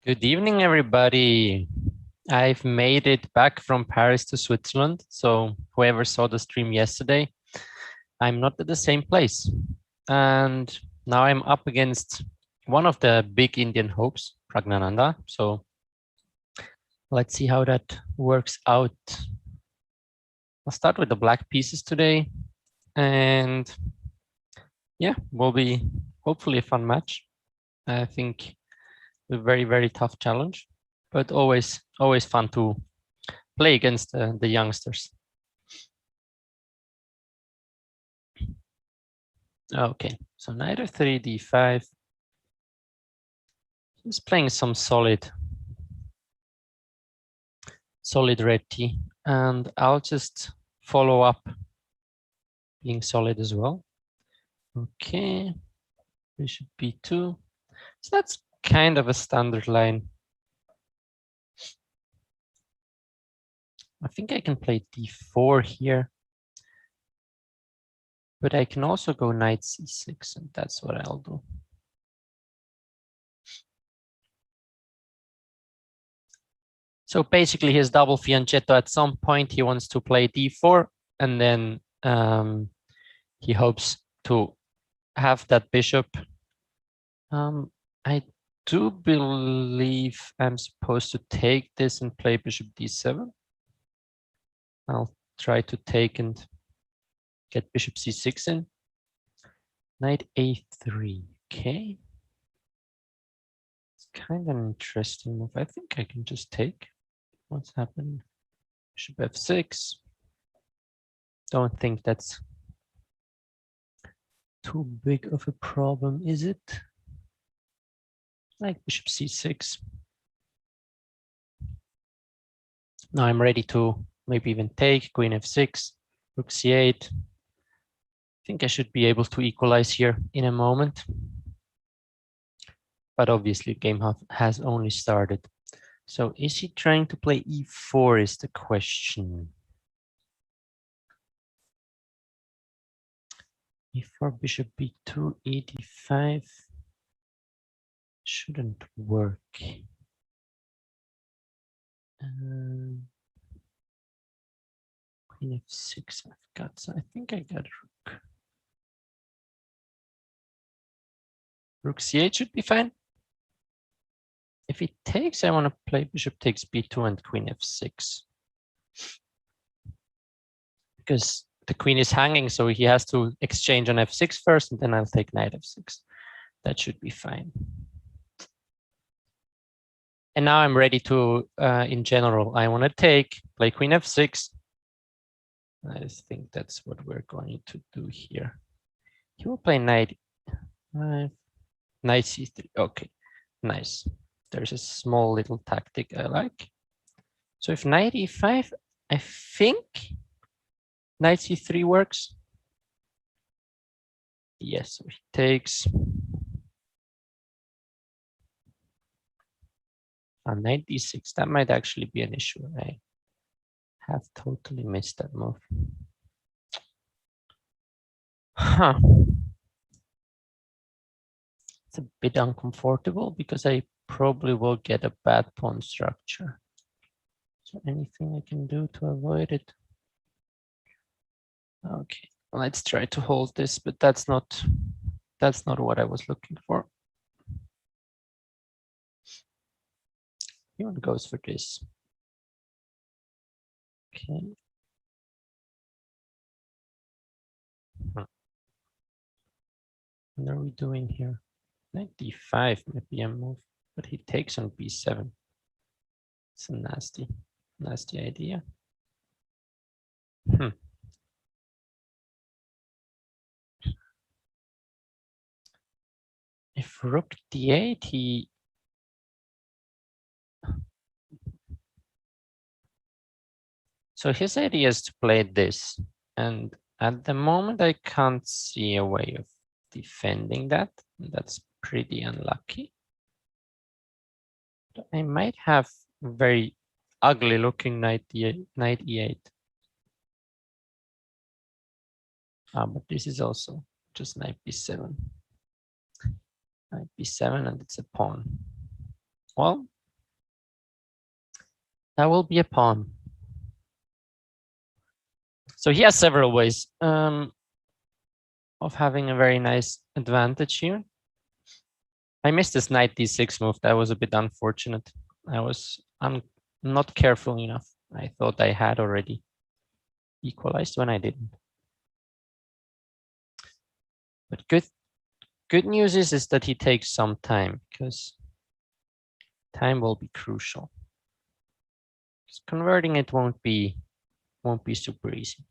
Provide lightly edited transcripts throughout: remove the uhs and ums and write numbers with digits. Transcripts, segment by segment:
Good evening, everybody. I've made it back from Paris to Switzerland. So whoever saw the stream yesterday, I'm not at the same place. And now I'm up against one of the big Indian hopes, Praggnanandhaa. So let's see how that works out. I'll start with the black pieces today. And yeah, will be hopefully a fun match. I think a very, very tough challenge, but always fun to play against the youngsters. Okay, so knight f3, d5. He's playing some solid red t, and I'll just follow up being solid as well. Okay, bishop b2. So that's kind of a standard line. I think I can play d4 here, but I can also go knight c6, and that's what I'll do. So basically his double fianchetto, at some point he wants to play d4, and then he hopes to have that bishop. I do believe I'm supposed to take this and play bishop d7. I'll try to take and get bishop c6 in. Knight a3, okay. It's kind of an interesting move. I think I can just take. What's happening? Bishop f6. Don't think that's too big of a problem, is it? Like bishop c6. Now I'm ready to maybe even take queen f6, rook c8. I think I should be able to equalize here in a moment. But obviously game has only started. So is he trying to play e4 is the question. e4, bishop b2, e5 shouldn't work. Queen f6 I've got, so I think I got rook. Rook c8 should be fine. If he takes, I want to play bishop takes b2 and queen f6. Because the queen is hanging, so he has to exchange on f6 first, and then I'll take knight f6. That should be fine. And now I'm ready to, in general, I want to take, play queen f6. I think that's what we're going to do here. He will play knight c3. Okay, nice. There's a small little tactic I like. So if knight e5, I think knight c3 works. Yes, so he takes. And knight d6, that might actually be an issue. I have totally missed that move. Huh. It's a bit uncomfortable because I probably will get a bad pawn structure. Is there anything I can do to avoid it? Okay, let's try to hold this, but that's not what I was looking for. He goes for this. Okay. What are we doing here? Knight d5 might be a move, but he takes on b7. It's a nasty idea. If rook d8, he... So his idea is to play this. And at the moment, I can't see a way of defending that. That's pretty unlucky. I might have very ugly looking knight e8. But this is also just knight b7. Knight b7, and it's a pawn. Well, That will be a pawn. So he has several ways of having a very nice advantage here. I missed this knight d6 move. That was a bit unfortunate. I'm not careful enough. I thought I had already equalized when I didn't. But good news is that he takes some time, because time will be crucial. Converting it won't be super easy.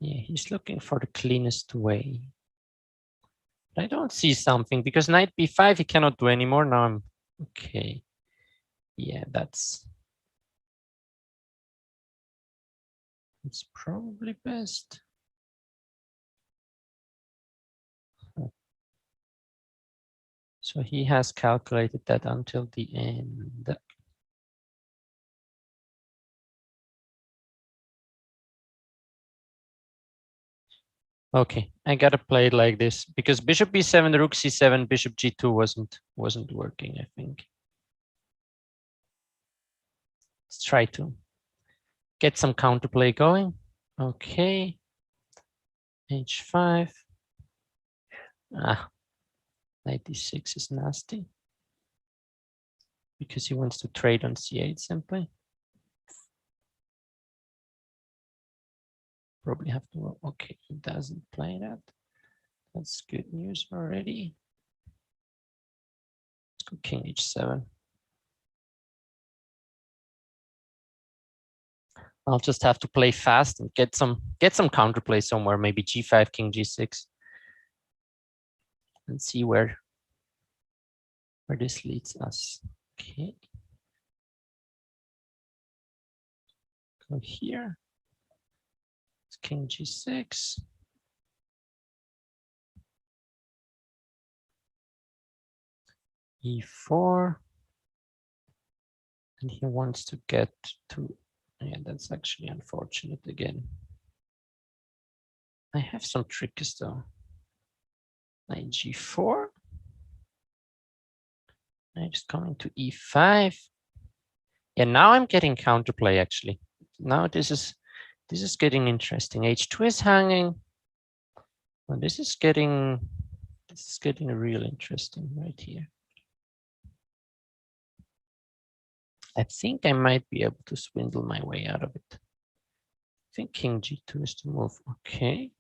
Yeah, he's looking for the cleanest way. But I don't see something, because knight b5 he cannot do anymore. Now I'm okay. Yeah, that's probably best. So he has calculated that until the end. Okay, I gotta play it like this, because bishop b7, rook c7, bishop g2 wasn't working, I think. Let's try to get some counterplay going. Okay. h5. Ah, knight d6 is nasty, because he wants to trade on c8 simply. Probably have to, okay, he doesn't play that. That's good news already. Let's go king h7. I'll just have to play fast and get some counterplay somewhere, maybe g5, king g6, and see where this leads us. Okay. Go here. It's king g6. e4. And he wants to get to, yeah, that's actually unfortunate again. I have some tricks though. Knight g4. Knight is coming to e5. Yeah, now I'm getting counterplay actually. Now this is getting interesting. h2 is hanging. Well, this is getting real interesting right here. I think I might be able to swindle my way out of it. I think king g2 is the move. Okay.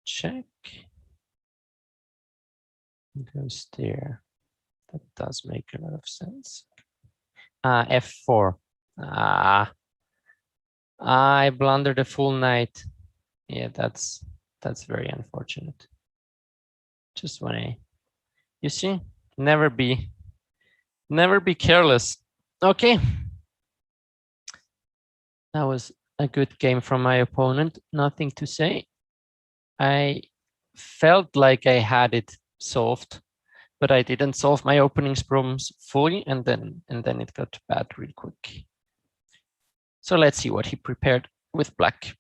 Check. Goes there. That does make a lot of sense. f4. I blundered a full knight. Yeah, that's very unfortunate. Just when you see, never be careless. Okay. That was a good game from my opponent. Nothing to say. I felt like I had it solved, but I didn't solve my openings problems fully, and then it got bad real quick. So let's see what he prepared with black.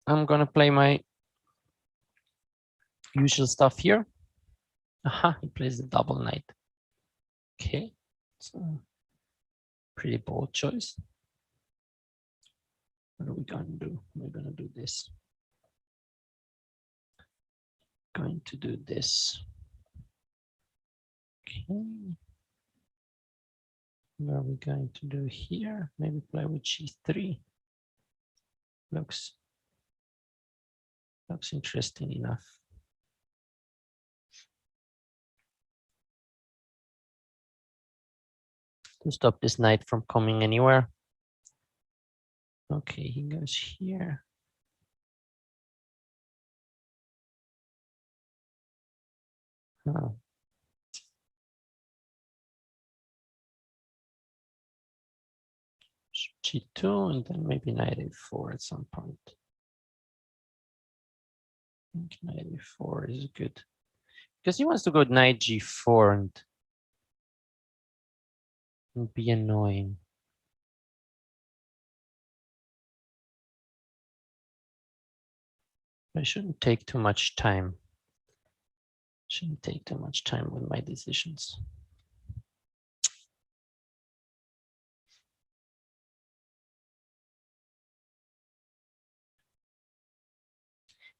I'm gonna play my usual stuff here. Aha, he plays the double knight. Okay, so pretty bold choice. What are we gonna do? We're gonna do this. Going to do this. Okay. What are we going to do here? Maybe play with g3. Looks interesting enough. To stop this knight from coming anywhere. Okay, he goes here. Oh. g2 and then maybe knight a4 at some point. I think knight a4 is good, because he wants to go knight g4 and be annoying. I shouldn't take too much time. Shouldn't take too much time with my decisions.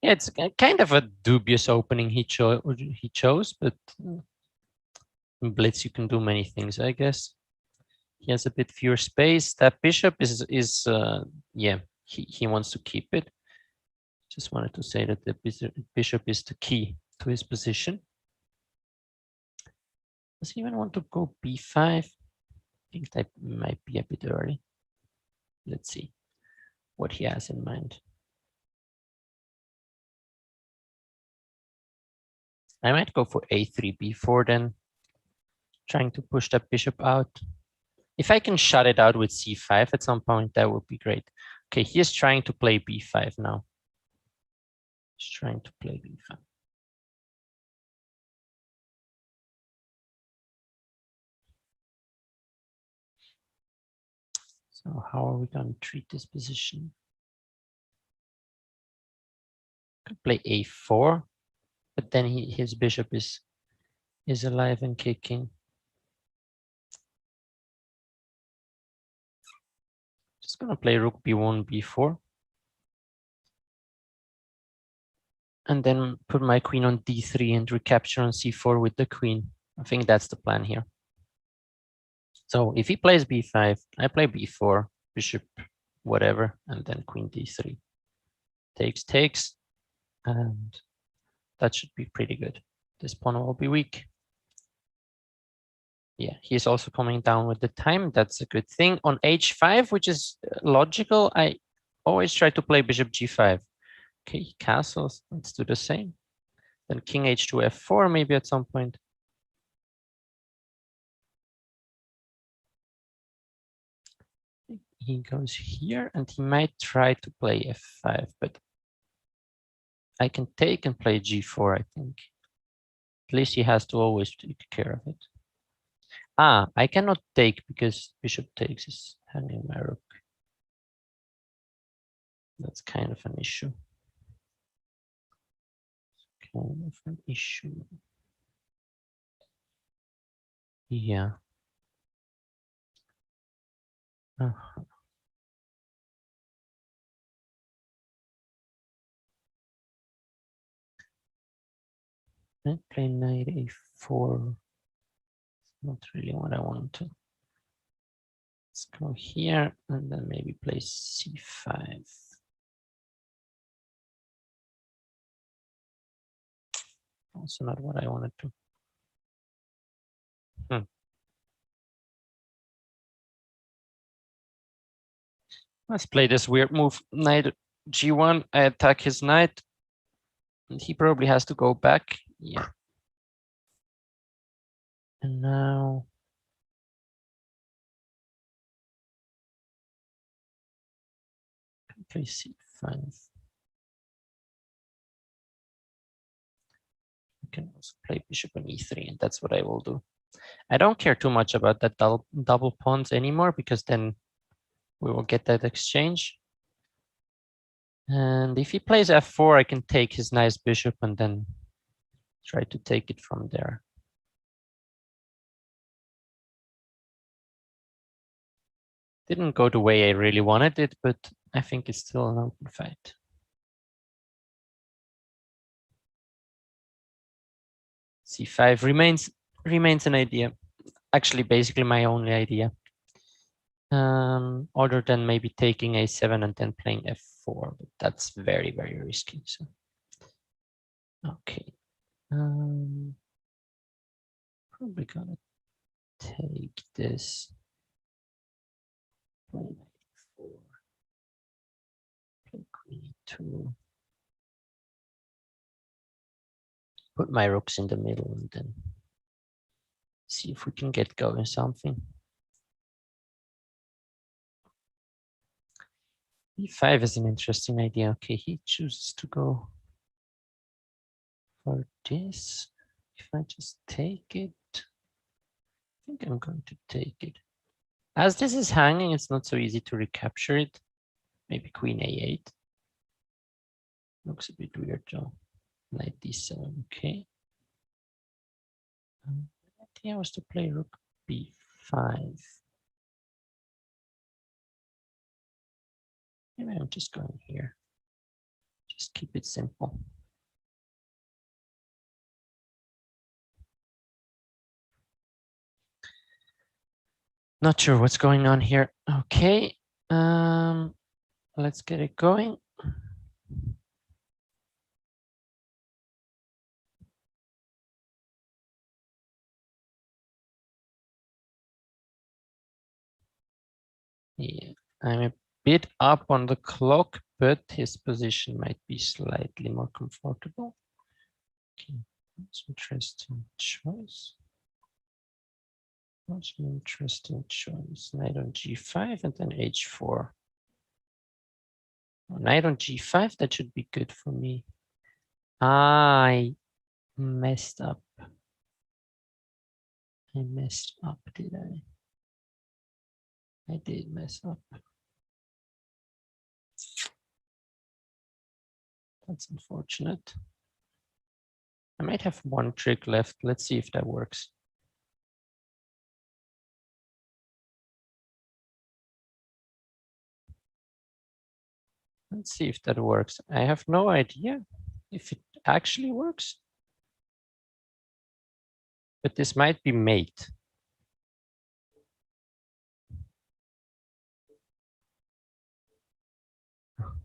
Yeah, it's kind of a dubious opening he chose, but in Blitz you can do many things, I guess. He has a bit fewer space. That bishop is yeah, he wants to keep it. Just wanted to say that the bishop is the key to his position. Does he even want to go b5? I think that might be a bit early. Let's see what he has in mind. I might go for a3, b4 then, trying to push that bishop out. If I can shut it out with c5 at some point, that would be great. Okay, he is trying to play b5 now. He's trying to play b5. So how are we going to treat this position? Could play a4, but then his bishop is alive and kicking. Just gonna play rook b1, b4. And then put my queen on d3 and recapture on c4 with the queen. I think that's the plan here. So if he plays b5, I play b4, bishop, whatever, and then queen d3. Takes, and that should be pretty good. This pawn will be weak. Yeah, he's also coming down with the time. That's a good thing. On h5, which is logical, I always try to play bishop g5. Okay, castles, let's do the same. Then king h2, f4 maybe at some point. He goes here and he might try to play f5, but I can take and play g4, I think. At least he has to always take care of it. Ah, I cannot take because bishop takes is hanging my rook. That's kind of an issue. Kind of an issue. Yeah. Uh-huh. I play knight a4. Not really what I want to. Let's go here and then maybe play c5. Also not what I wanted to. Let's play this weird move. Knight g1. I attack his knight. And he probably has to go back. Yeah. And now play c5. I can also play bishop on e3, and that's what I will do. I don't care too much about that double pawns anymore because then we will get that exchange. And if he plays f4, I can take his nice bishop and then try to take it from there. Didn't go the way I really wanted it, but I think it's still an open fight. c5 remains an idea. Actually, basically my only idea. Other than maybe taking a7 and then playing f4, but that's very, very risky. So, okay. Probably gonna take this. Play knight e4. Play queen e2. Put my rooks in the middle and then see if we can get going something. e5 is an interesting idea. Okay, he chooses to go for this. If I just take it, I think I'm going to take it. As this is hanging, it's not so easy to recapture it. Maybe queen a8. Looks a bit weird though. Knight d7, okay. The idea was to play rook b5. Maybe I'm just going here. Just keep it simple. Not sure what's going on here. Okay, let's get it going. Yeah, I'm a bit up on the clock, but his position might be slightly more comfortable. Okay, that's interesting choice. That's an interesting choice. Knight on g5 and then h4. Knight on g5, that should be good for me. I messed up. I messed up, did I? I did mess up. That's unfortunate. I might have one trick left. Let's see if that works. Let's see if that works. I have no idea if it actually works. But this might be mate.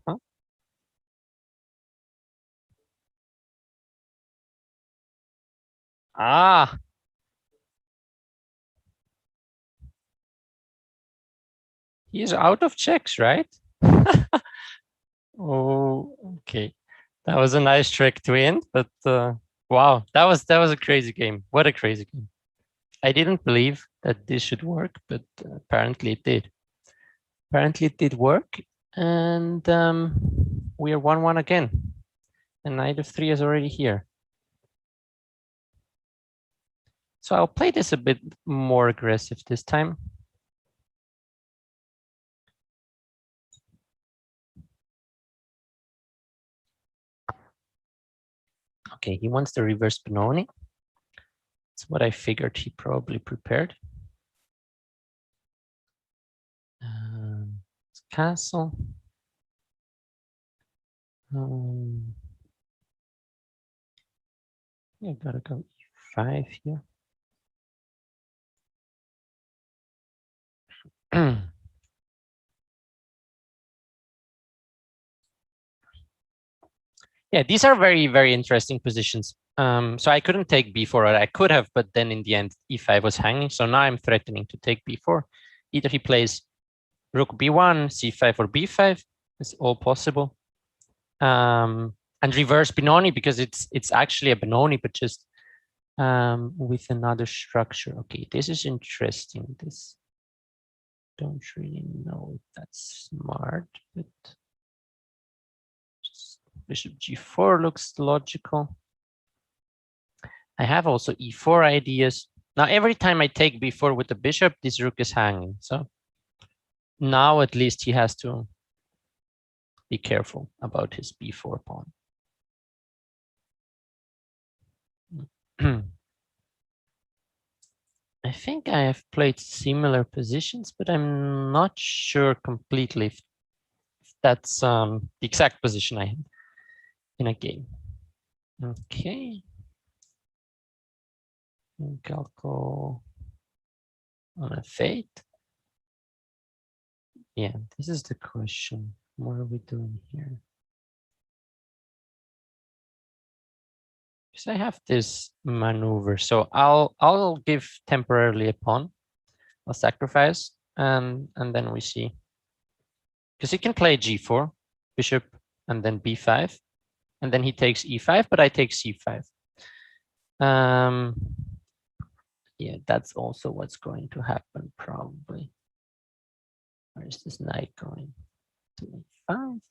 Huh? Ah. He's out of checks, right? Oh, okay. That was a nice trick to end, but wow, that was a crazy game. What a crazy game. I didn't believe that this should work, but apparently it did. Apparently it did work, and we are 1-1 again. And knight of 3 is already here. So I'll play this a bit more aggressive this time. Okay, he wants the reverse Benoni. That's what I figured he probably prepared. Castle. Yeah, gotta go e5 here. Yeah, these are very, very interesting positions. So I couldn't take b4, or I could have, but then in the end, e5 was hanging. So now I'm threatening to take b4. Either he plays rook b1, c5, or b5. It's all possible. And reverse Benoni, because it's actually a Benoni, but just with another structure. Okay, this is interesting. This don't really know if that's smart, but just bishop g4 looks logical. I have also e4 ideas. Now, every time I take b4 with the bishop, this rook is hanging. So now at least he has to be careful about his b4 pawn. I think I have played similar positions, but I'm not sure completely if that's the exact position I had in a game. Okay. I think I'll go on a fate. Yeah, this is the question. What are we doing here? Because I have this maneuver, so I'll give temporarily a pawn. I'll sacrifice, and then we see. Because he can play g4, bishop, and then b5, and then he takes e5, but I take c5. Yeah, that's also what's going to happen probably. Where is this knight going? To e5.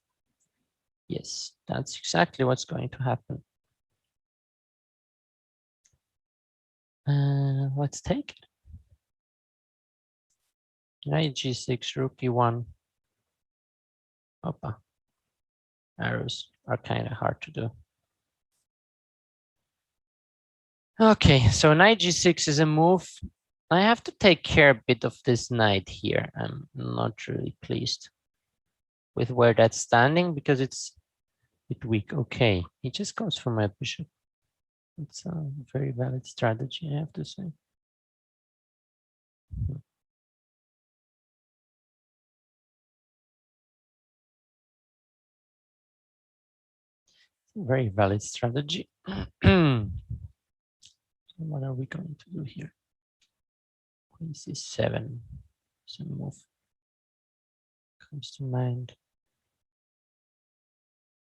Yes, that's exactly what's going to happen. Let's take it. Knight g6, rook e1. Opa. Arrows. are kind of hard to do. Okay, so knight g6 is a move. I have to take care a bit of this knight here. I'm not really pleased with where that's standing because it's a bit weak. Okay, he just goes for my bishop. It's a very valid strategy, I have to say. Very valid strategy. What are we going to do here? Queen c7. Some move comes to mind.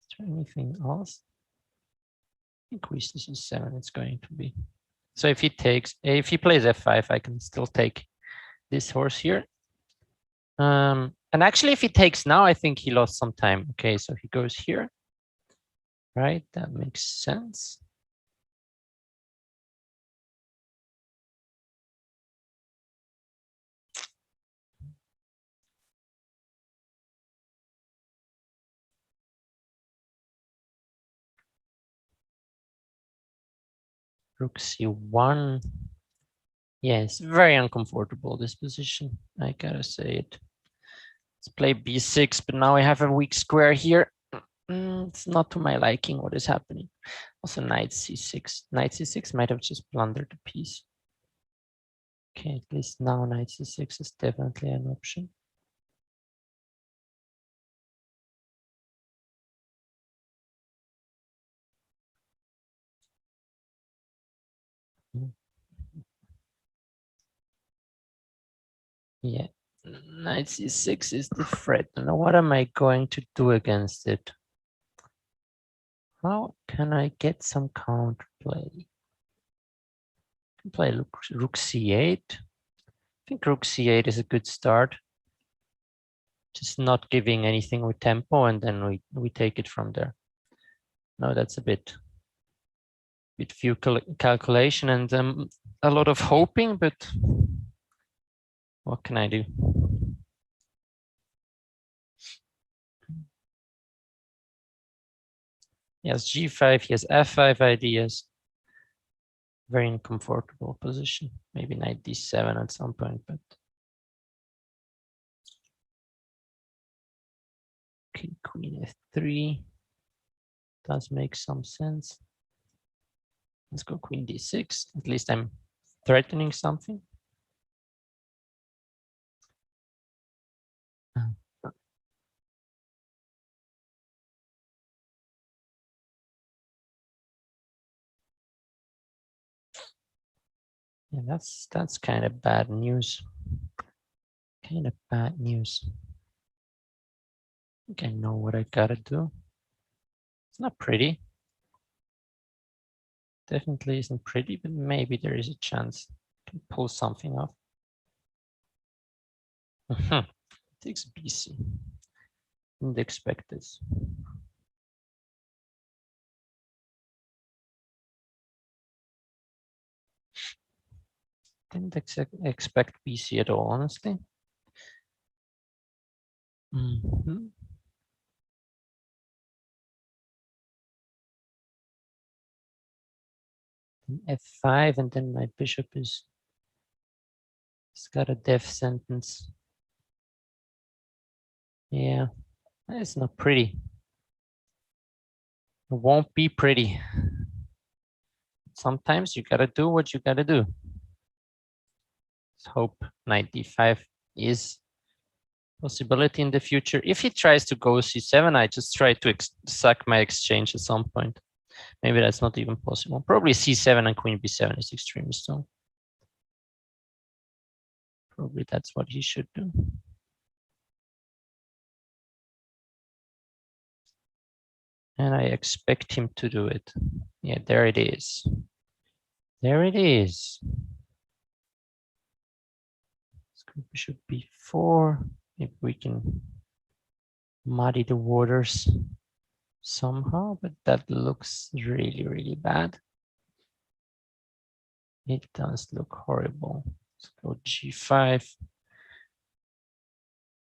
Is there anything else? I think queen c7 it's going to be. So if he plays f5, I can still take this horse here. And actually, if he takes now, I think he lost some time. Okay, so he goes here. Right, that makes sense. Rook c1. Yes, very uncomfortable, this position. I gotta say it. Let's play b6, but now I have a weak square here. It's not to my liking what is happening. Also, knight c6. Knight c6 might have just blundered the piece. Okay, at least now knight c6 is definitely an option. Yeah, knight c6 is the threat. Now, what am I going to do against it? How can I get some counterplay? I can play rook c8. I think rook c8 is a good start. Just not giving anything with tempo, and then we take it from there. No, that's a bit few calculation and a lot of hoping, but what can I do? He has g5, he has f5 ideas. Very uncomfortable position. Maybe knight d7 at some point, but okay, queen f3 does make some sense. Let's go queen d6. At least I'm threatening something. Yeah, that's kind of bad news. Kind of bad news. I think I know what I gotta do. It's not pretty. Definitely isn't pretty, but maybe there is a chance I can pull something off. Takes BC. Didn't expect this. Didn't expect BC at all, honestly. F5, and then my bishop is it's got a death sentence. Yeah, it's not pretty. It won't be pretty. Sometimes you gotta do what you gotta do. Let's hope knight d5 is possibility in the future. If he tries to go c7, I just try to suck my exchange at some point. Maybe that's not even possible. Probably c7 and queen b7 is extremely strong. Probably that's what he should do. And I expect him to do it. Yeah, there it is. There it is. Let's go bishop b4. Maybe we can muddy the waters somehow, but that looks really, really bad. It does look horrible. Let's go g5.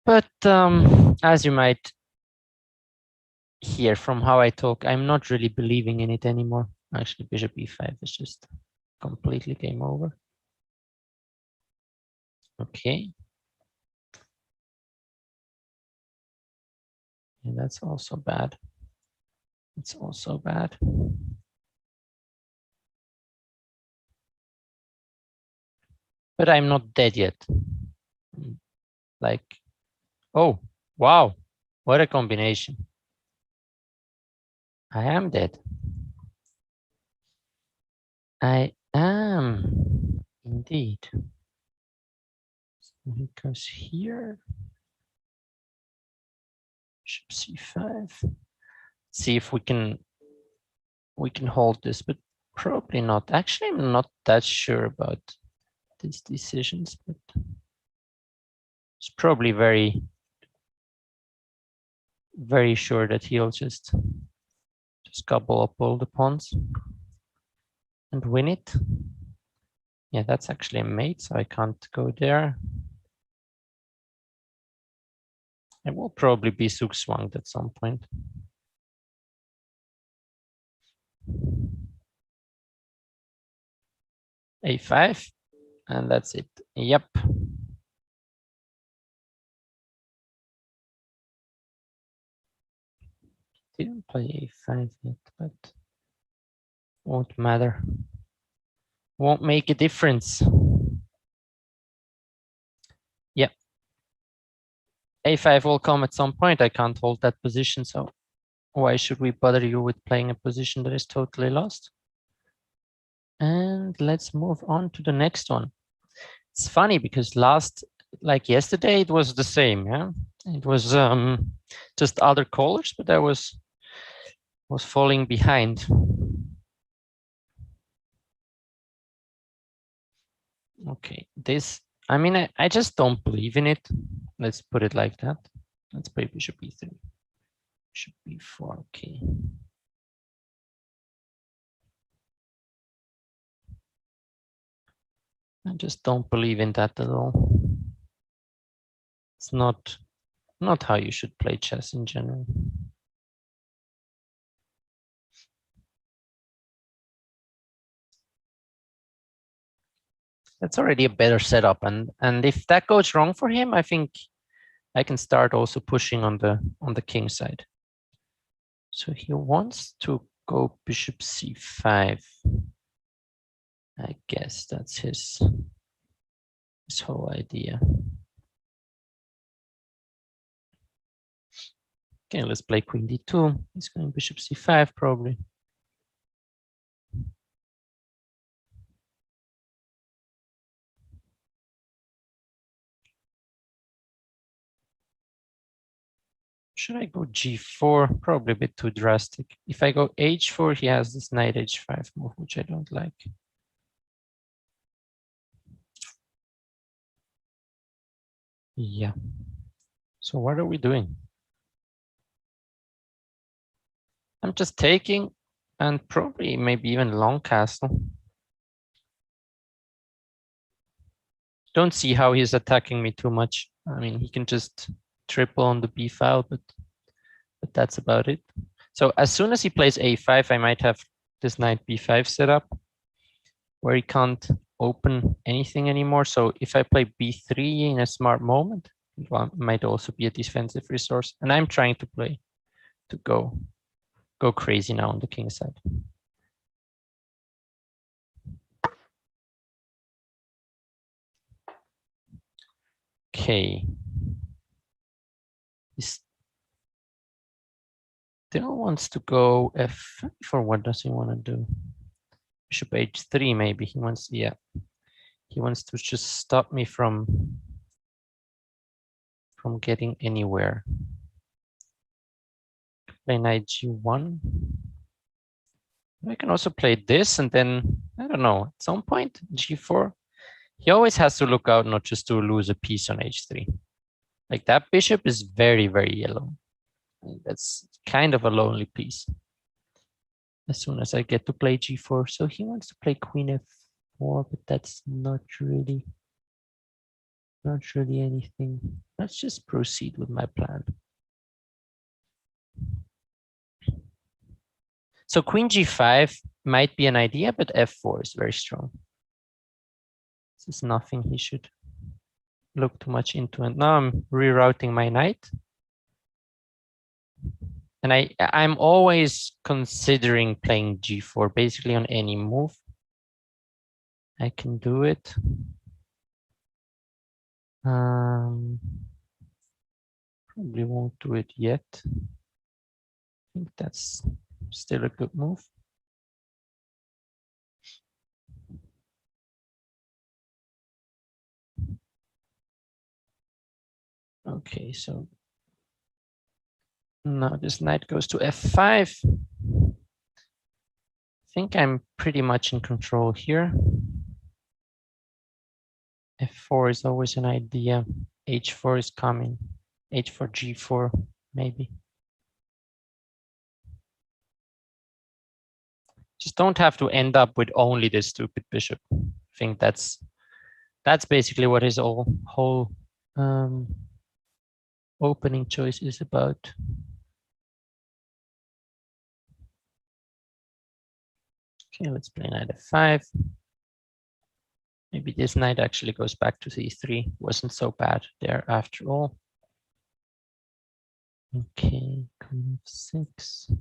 But as you might here from how I talk, I'm not really believing in it anymore. Actually, bishop e5 is just completely game over. Okay. And that's also bad. It's also bad. But I'm not dead yet. Like, oh, wow. What a combination. I am dead. I am indeed. So he goes here. Bishop c5. See if we can hold this, but probably not. Actually, I'm not that sure about these decisions, but it's probably very sure that he'll just gobble up all the pawns and win it. Yeah, that's actually a mate, so I can't go there. It will probably be zugzwanged at some point. A5, and that's it. Yep. Didn't play A5 yet, but won't matter. Won't make a difference. Yep. A5 will come at some point. I can't hold that position, so why should we bother you with playing a position that is totally lost? And let's move on to the next one. It's funny because like yesterday, it was the same. Yeah, it was just other colors, but I was falling behind. Okay, this. I mean, I just don't believe in it. Let's put it like that. Let's play bishop e3. Bishop b4. Okay. I just don't believe in that at all. It's not how you should play chess in general. That's already a better setup, and if that goes wrong for him, I think I can start also pushing on the king side. So he wants to go bishop c5. I guess that's his whole idea. Okay, let's play queen d2. He's going bishop c5 probably. Should I go g4? Probably a bit too drastic. If I go h4, he has this knight h5 move, which I don't like. Yeah. So what are we doing? I'm just taking and probably maybe even long castle. Don't see how he's attacking me too much. I mean, he can just triple on the b file, but that's about it. So as soon as he plays a5, I might have this knight b5 set up where he can't open anything anymore. So if I play b3 in a smart moment, it might also be a defensive resource. And I'm trying to go crazy now on the king side. Okay. He still wants to go f5, or what does he want to do? Bishop h3, maybe he wants, yeah. He wants to just stop me from getting anywhere. Play knight g1. I can also play this, and then, I don't know, at some point, g4. He always has to look out not just to lose a piece on h3. Like that bishop is very, very yellow. That's kind of a lonely piece. As soon as I get to play g4. So he wants to play queen f4, but that's not really anything. Let's just proceed with my plan. So queen g5 might be an idea, but f4 is very strong. This is nothing he should look too much into. And now I'm rerouting my knight. And I'm always considering playing g4, basically on any move. I can do it. Probably won't do it yet. I think that's still a good move. Okay, so now this knight goes to f5. I think I'm pretty much in control here. f4 is always an idea. h4 is coming. h4, g4, maybe. Just don't have to end up with only this stupid bishop. I think that's basically what his whole opening choice is about. Okay, let's play knight f5. Maybe this knight actually goes back to c3. Wasn't so bad there after all. Okay, queen f6.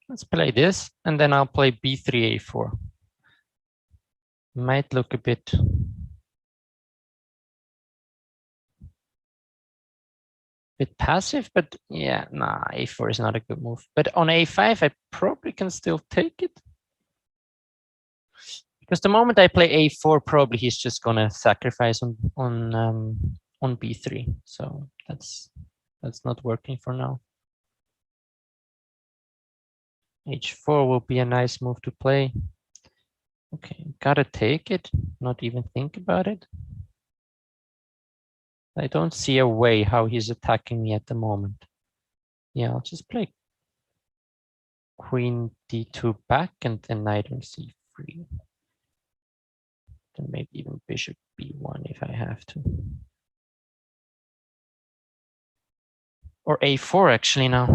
Let's play this, and then I'll play b3, a4. Might look a bit passive, but yeah, nah, a4 is not a good move. But on a5, I probably can still take it. Because the moment I play a4, probably he's just gonna sacrifice on b3. So that's not working for now. h4 will be a nice move to play. Okay, gotta take it, not even think about it. I don't see a way how he's attacking me at the moment. Yeah, I'll just play queen d2 back and then knight on c3. Then maybe even bishop b1 if I have to. Or a4 actually now.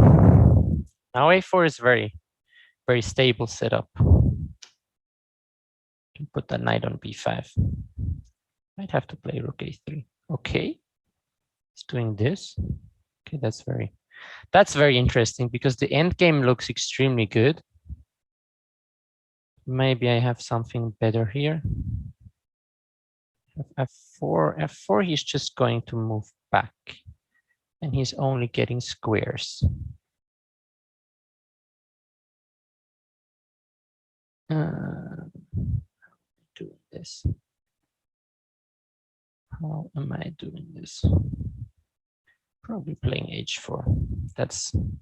Now a4 is very stable setup. Can put that knight on b5. Might have to play rook a3. Okay, it's doing this. Okay, that's very interesting because the end game looks extremely good. Maybe I have something better here. f4, he's just going to move back, and he's only getting squares. Doing this. How am I doing this? Probably playing h4. That's an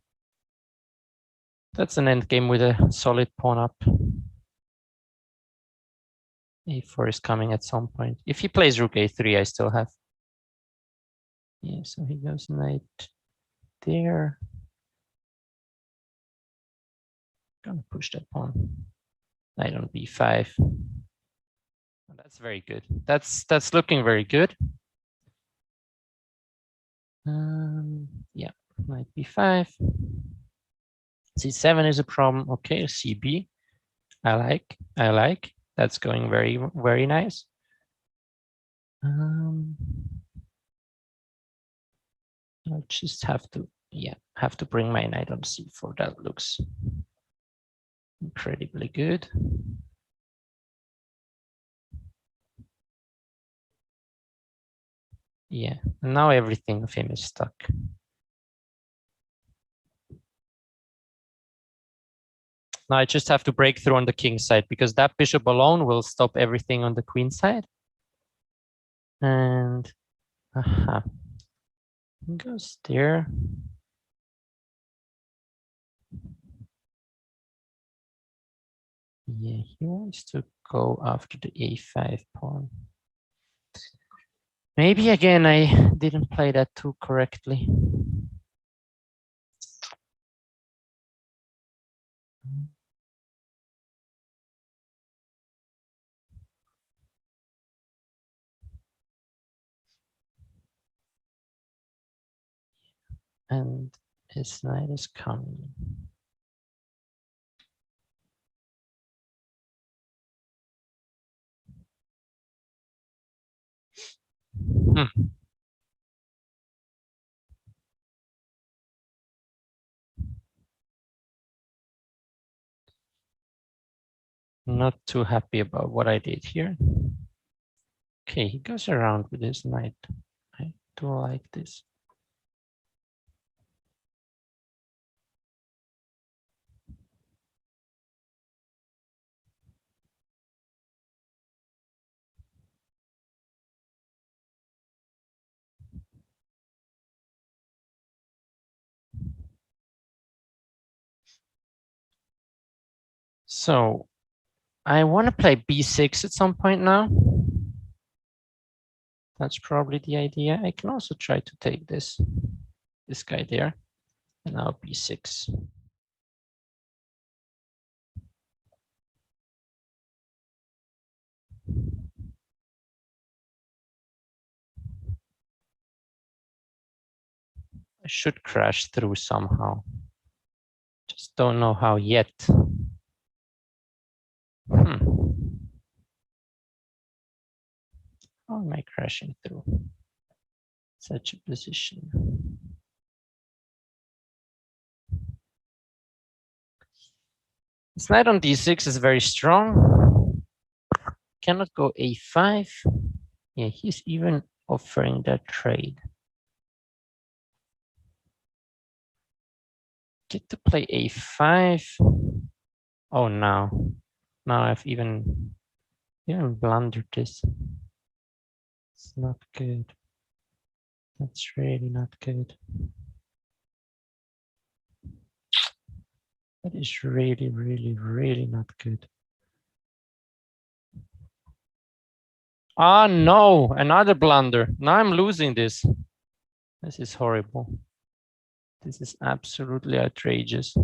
endgame with a solid pawn up. a4 is coming at some point. If he plays rook a3, I still have. Yeah, so he goes knight there. Gonna push that pawn. Knight on b5. That's very good. That's looking very good. Yeah, knight b5. c7 is a problem. Okay, cb. I like. That's going very nice. I'll just have to bring my knight on c4. That looks incredibly good. Yeah, now everything of him is stuck. Now I just have to break through on the king side because that bishop alone will stop everything on the queen side. And goes there. Yeah, he wants to go after the a5 pawn. Maybe again I didn't play that too correctly. and his knight is coming. Not too happy about what I did here. Okay, he goes around with his knight. I do like this. So I want to play b6 at some point now. That's probably the idea. I can also try to take this guy there, and now b6. I should crash through somehow. Just don't know how yet. How am I crashing through such a position? This knight on d6 is very strong. Cannot go a5. Yeah, he's even offering that trade. Get to play a5. Oh no. Now I've even blundered this. It's not good. That's really not good. That is really, really, really not good. Ah, no, another blunder. Now I'm losing this. This is horrible. This is absolutely outrageous.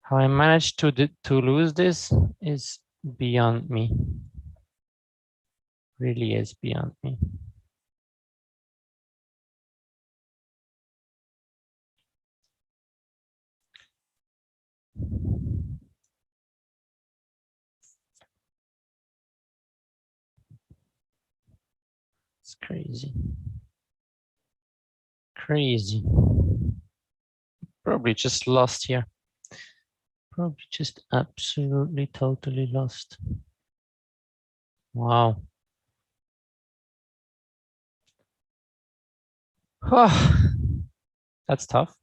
How I managed to lose this is beyond me. Really is beyond me. It's crazy. Crazy. Probably just lost here. Probably just absolutely, totally lost. Wow. That's tough.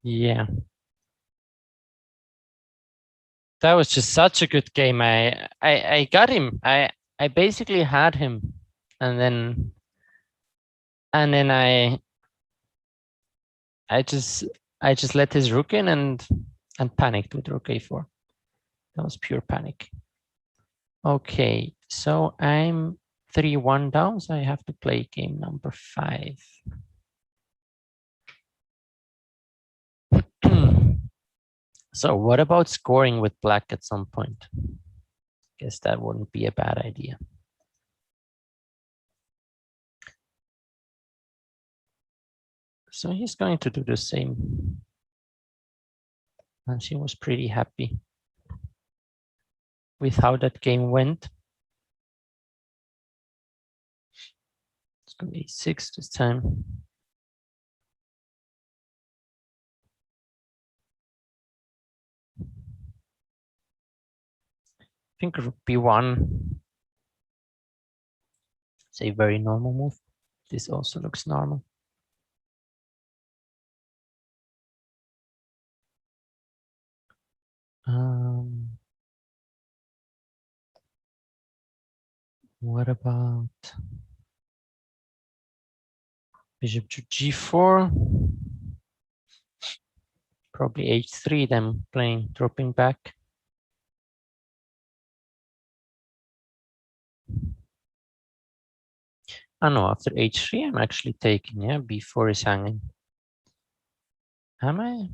Yeah. That was just such a good game. I got him. I basically had him, and then I just let his rook in and panicked with rook a4. That was pure panic. Okay, so I'm 3-1 down, so I have to play game number 5. So what about scoring with black at some point? Guess that wouldn't be a bad idea. So he's going to do the same. And she was pretty happy with how that game went. It's going to be a6 this time. I think rook b1 is a very normal move. This also looks normal. What about bishop to g4? Probably h3, then dropping back. Oh no, after h3, I'm actually taking, yeah, b4 is hanging. Am I?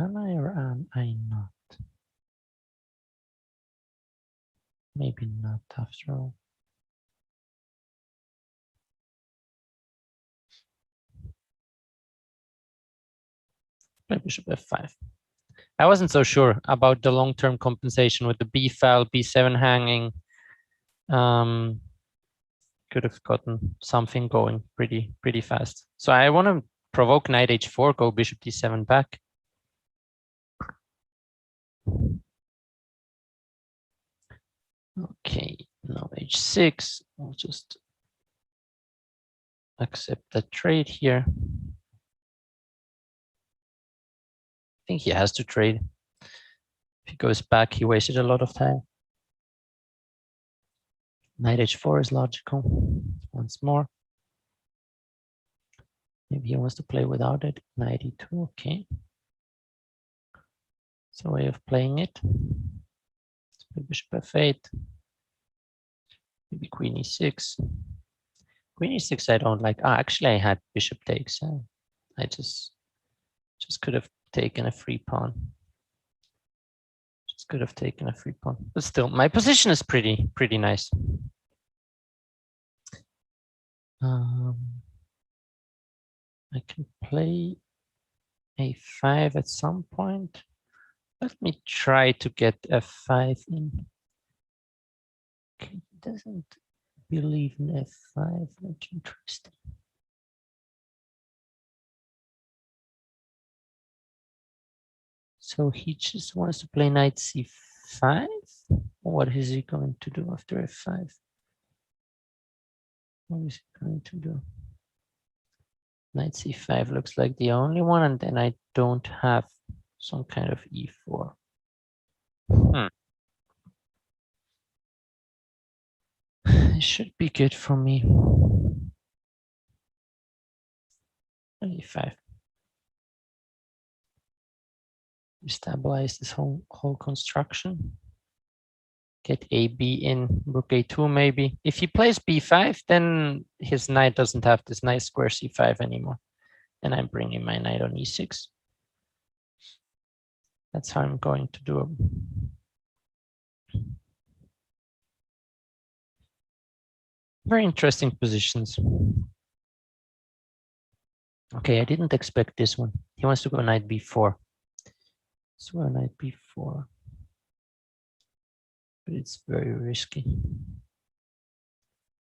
Am I or am I not? Maybe not after all. Play bishop f5. I wasn't so sure about the long-term compensation with the b file, b7 hanging. Could have gotten something going pretty fast. So I want to provoke knight h4, go bishop d7 back. Okay, now h6. I'll just accept that trade here. I think he has to trade. If he goes back, he wasted a lot of time. Knight h4 is logical. Once more. Maybe he wants to play without it. Knight e2, okay. It's a way of playing it. Let's play bishop f8. Maybe queen e6. Queen e6 I don't like. Ah, actually I had bishop takes. I just could have taken a free pawn. Just could have taken a free pawn. But still, my position is pretty nice. I can play a5 at some point. Let me try to get f5 in. Okay, he doesn't believe in f5. That's interesting. So he just wants to play knight c5. What is he going to do after f5? What is he going to do? Knight c5 looks like the only one, and then I don't have some kind of e4. It should be good for me. e5. Stabilize this whole construction. Get AB in, rook a2 maybe. If he plays b5, then his knight doesn't have this nice square c5 anymore. And I'm bringing my knight on e6. That's how I'm going to do it. Very interesting positions. Okay, I didn't expect this one. He wants to go knight b4. So knight b4. But it's very risky.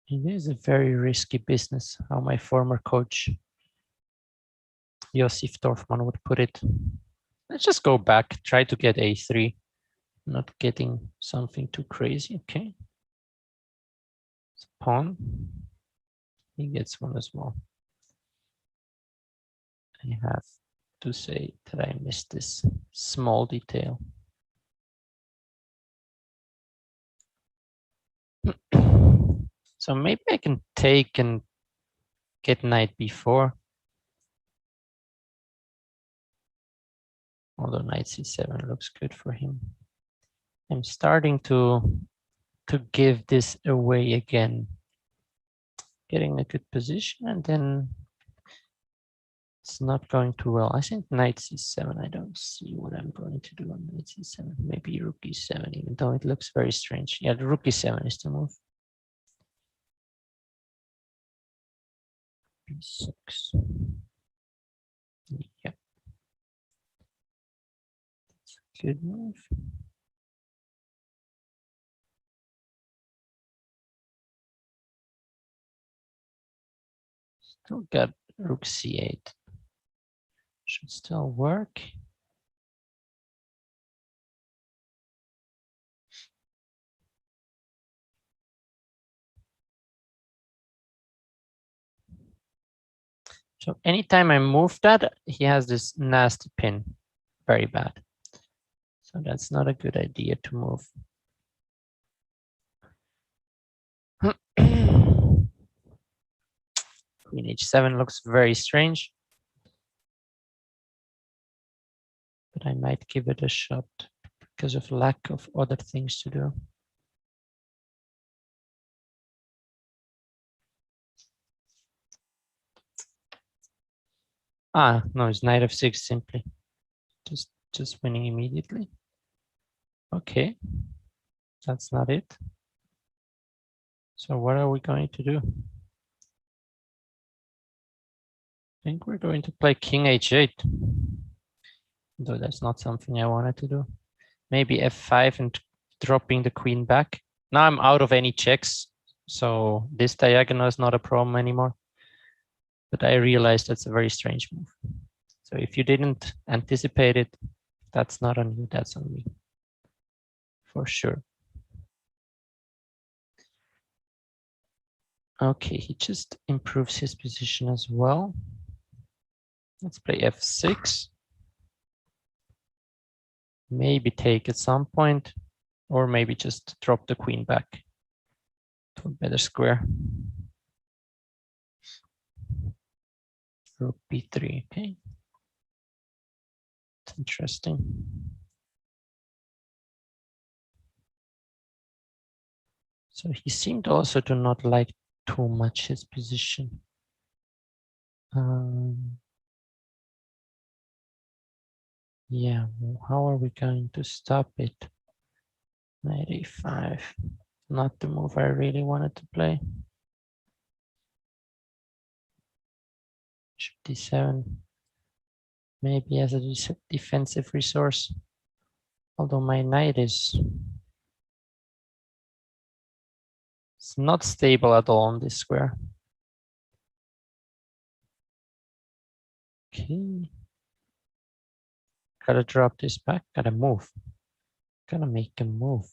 It is a very risky business, how my former coach Josif Dorfman would put it. Let's just go back, try to get a3, not getting something too crazy. Okay. It's a pawn. He gets one as well. I have to say that I missed this small detail. So maybe I can take and get knight b4. Although knight c7 looks good for him. I'm starting to give this away again. Getting a good position, and then it's not going too well. I think knight c7. I don't see what I'm going to do on knight c7. Maybe rook e7, even though it looks very strange. Yeah, the rook e7 is the move. b6. Yep. That's a good move. Still got rook c8. Should still work. So anytime I move that, he has this nasty pin. Very bad. So that's not a good idea to move. Queen h7 looks very strange. But I might give it a shot because of lack of other things to do. Ah, no, it's knight f6 simply. Just winning immediately. Okay, that's not it. So what are we going to do? I think we're going to play king h8. Though that's not something I wanted to do. Maybe f5 and dropping the queen back. Now I'm out of any checks, so this diagonal is not a problem anymore. But I realized that's a very strange move. So if you didn't anticipate it, that's not on you, that's on me. For sure. Okay, he just improves his position as well. Let's play f6. Maybe take at some point, or maybe just drop the queen back to a better square. Rook b3, okay. It's interesting. So he seemed also to not like too much his position. Yeah, how are we going to stop it? 95, not the move I really wanted to play. Bishop d7, maybe as a defensive resource. Although my knight is it's not stable at all on this square. Okay. Gotta drop this back, gotta move. Gotta make a move.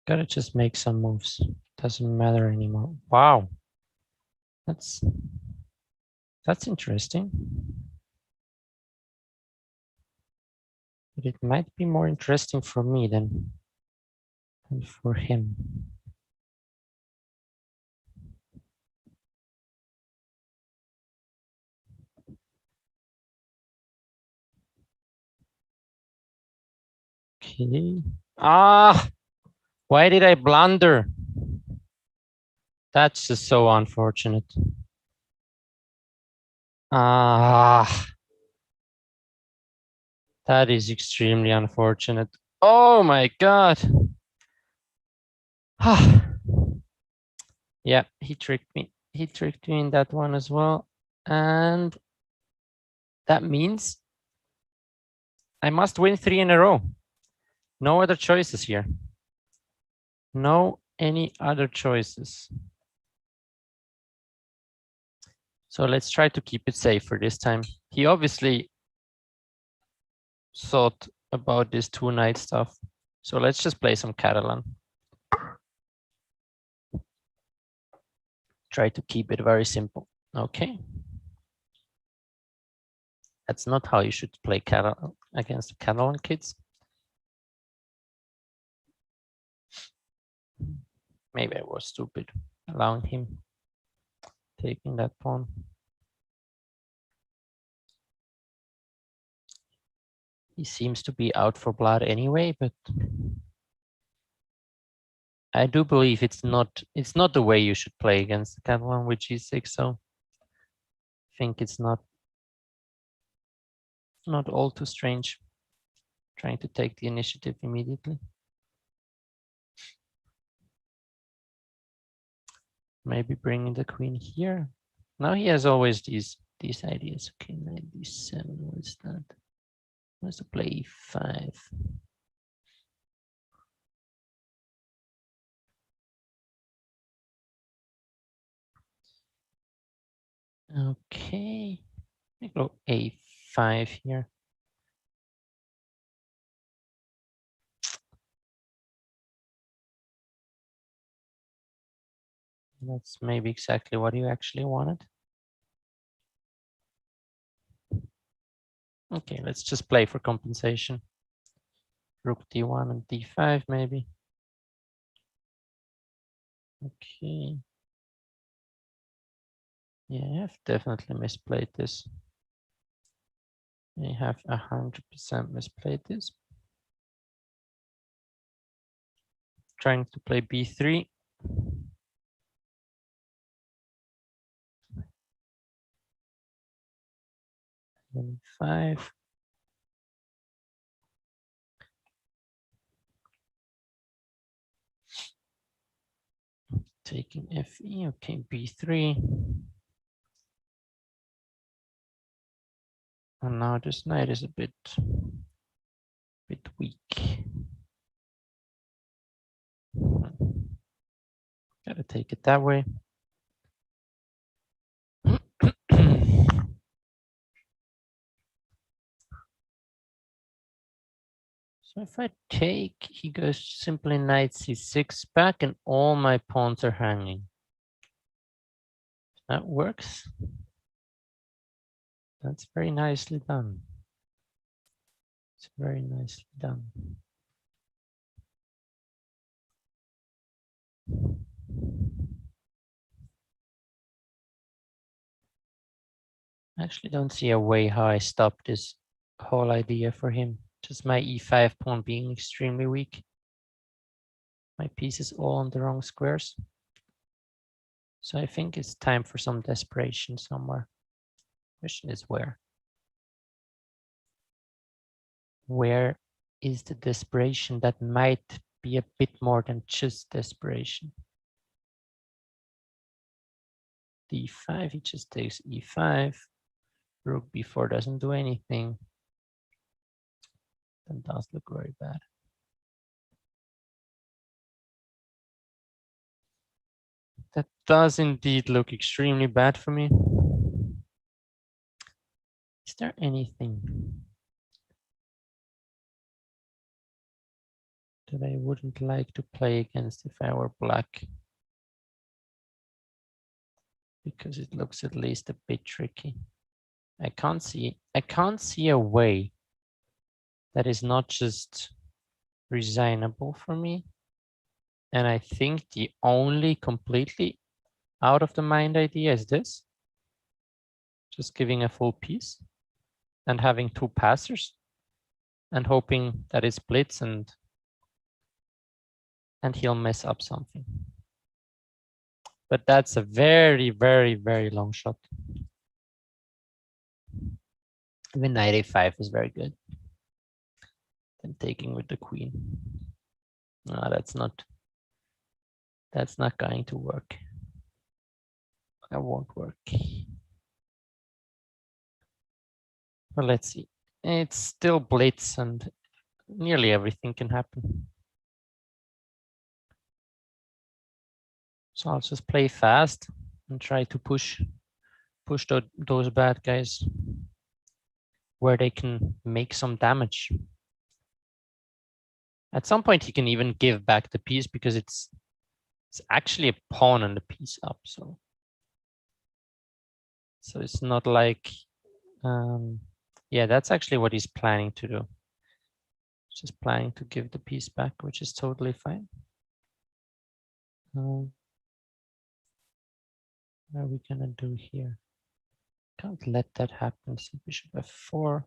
Gotta just make some moves. Doesn't matter anymore. Wow. That's interesting. But it might be more interesting for me than for him. Okay. Ah, why did I blunder? That's just so unfortunate. Ah, that is extremely unfortunate. Oh my God. Yeah, he tricked me. He tricked me in that one as well. And that means I must win 3 in a row. No other choices here. No any other choices. So let's try to keep it safe for this time. He obviously thought about this 2-knight stuff. So let's just play some Catalan. Try to keep it very simple. Okay. That's not how you should play Catalan against Catalan kids. Maybe I was stupid allowing him taking that pawn. He seems to be out for blood anyway, but I do believe it's not the way you should play against the Catalan with g6. So I think it's not all too strange trying to take the initiative immediately. Maybe bringing the queen here. Now he has always these ideas. Okay, knight d7. What is that? Let's play e5. Okay, I go a5 here. That's maybe exactly what you actually wanted. Okay, let's just play for compensation. Rook d1 and d5 maybe. Okay. Yeah, I've definitely misplayed this. I have 100% misplayed this. Trying to play b3. And 5. Taking fe, okay, b3. And now this knight is a bit weak. Gotta take it that way. So if I take, he goes simply knight c6 back and all my pawns are hanging. That works. That's very nicely done. It's very nicely done. I actually don't see a way how I stop this whole idea for him. Just my e5 pawn being extremely weak. My piece is all on the wrong squares. So I think it's time for some desperation somewhere. Question is where? Where is the desperation that might be a bit more than just desperation? d5, he just takes e5. Rook b4 doesn't do anything. That does look very bad. That does indeed look extremely bad for me. Is there anything that I wouldn't like to play against if I were black? Because it looks at least a bit tricky. I can't see a way that is not just resignable for me. And I think the only completely out of the mind idea is this. Just giving a full piece and having two passers and hoping that it splits and he'll mess up something. But that's a very, very, very long shot. Even knight a5 is very good. And taking with the queen. No, that's not going to work. That won't work. Well, let's see. It's still blitz and nearly everything can happen. So I'll just play fast and try to push those bad guys where they can make some damage. At some point, he can even give back the piece because it's actually a pawn and a piece up. So it's not like, yeah, that's actually what he's planning to do. Just planning to give the piece back, which is totally fine. What are we gonna do here? Can't let that happen. So bishop f4.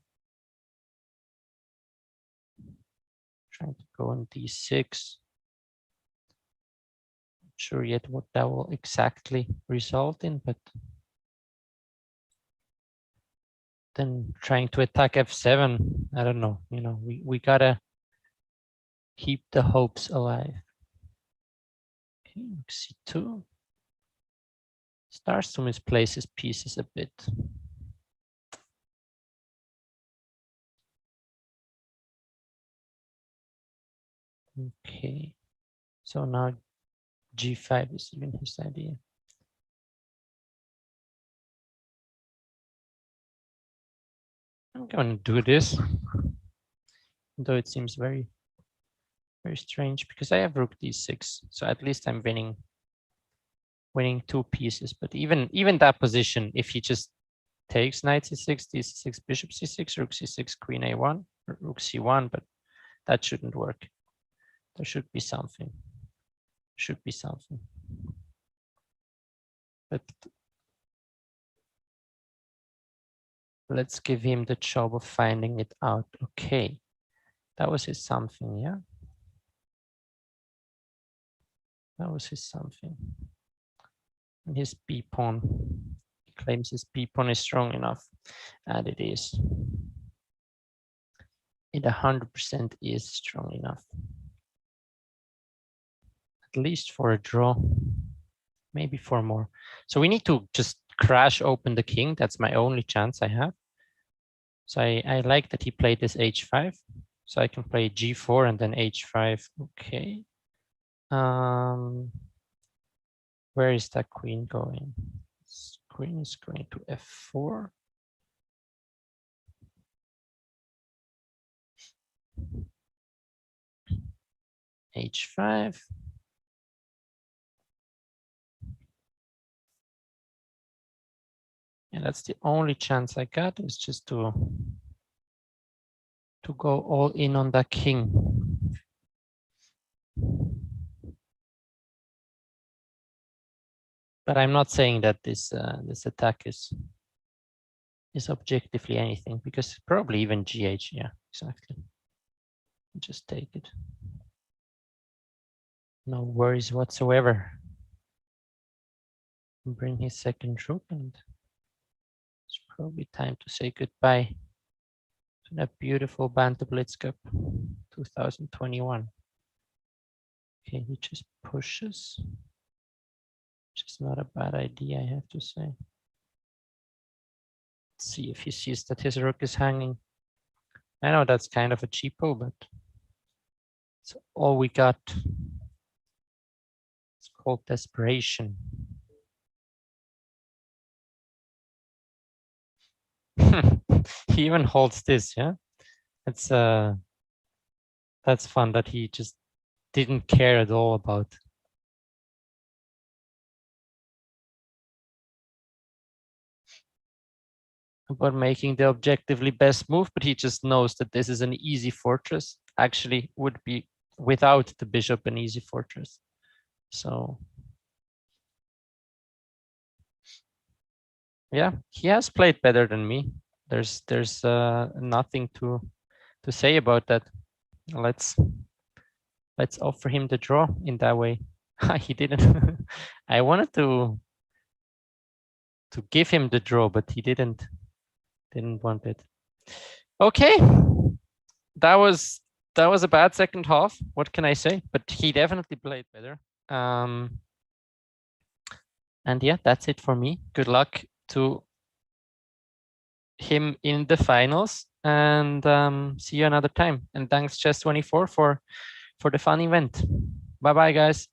Trying to go on d6. Not sure yet what that will exactly result in, but then trying to attack f7. I don't know. You know, we gotta keep the hopes alive. Okay, c2. Starts to misplace his pieces a bit. Okay, so now g5 is even his idea. I'm going to do this, though it seems very, very strange because I have rook d6, so at least I'm winning two pieces. But even that position, if he just takes knight c6, d6, bishop c6, rook c6, queen a1, rook c1, but that shouldn't work. There should be something. Should be something. But Let's give him the job of finding it out. Okay, that was his something, yeah? That was his something. And his B pawn. He claims his B pawn is strong enough, and it is. It 100% is strong enough. At least for a draw, maybe for more. So we need to just crash open the king. That's my only chance I have. So I like that he played this h5. So I can play g4 and then h5. Okay. Where is that queen going? This queen is going to f4. h5. And that's the only chance I got, is just to go all in on that king. But I'm not saying that this this attack is objectively anything, because probably even GH, yeah, exactly. Just take it. No worries whatsoever. Bring his second rook, and it's probably time to say goodbye to that beautiful Banter Blitz Cup 2021. Okay, he just pushes, which is not a bad idea, I have to say. Let's see if he sees that his rook is hanging. I know that's kind of a cheapo, but it's all we got. It's called desperation. He even holds this, yeah. It's that's fun that he just didn't care at all about making the objectively best move, but he just knows that this is an easy fortress. Actually, would be without the bishop an easy fortress. So yeah, he has played better than me. There's nothing to say about that. Let's offer him the draw in that way. He didn't. I wanted to give him the draw, but he didn't want it. Okay, that was a bad second half. What can I say? But he definitely played better. And yeah, that's it for me. Good luck to him in the finals, and see you another time. And thanks Chess24 for the fun event. Bye bye, guys.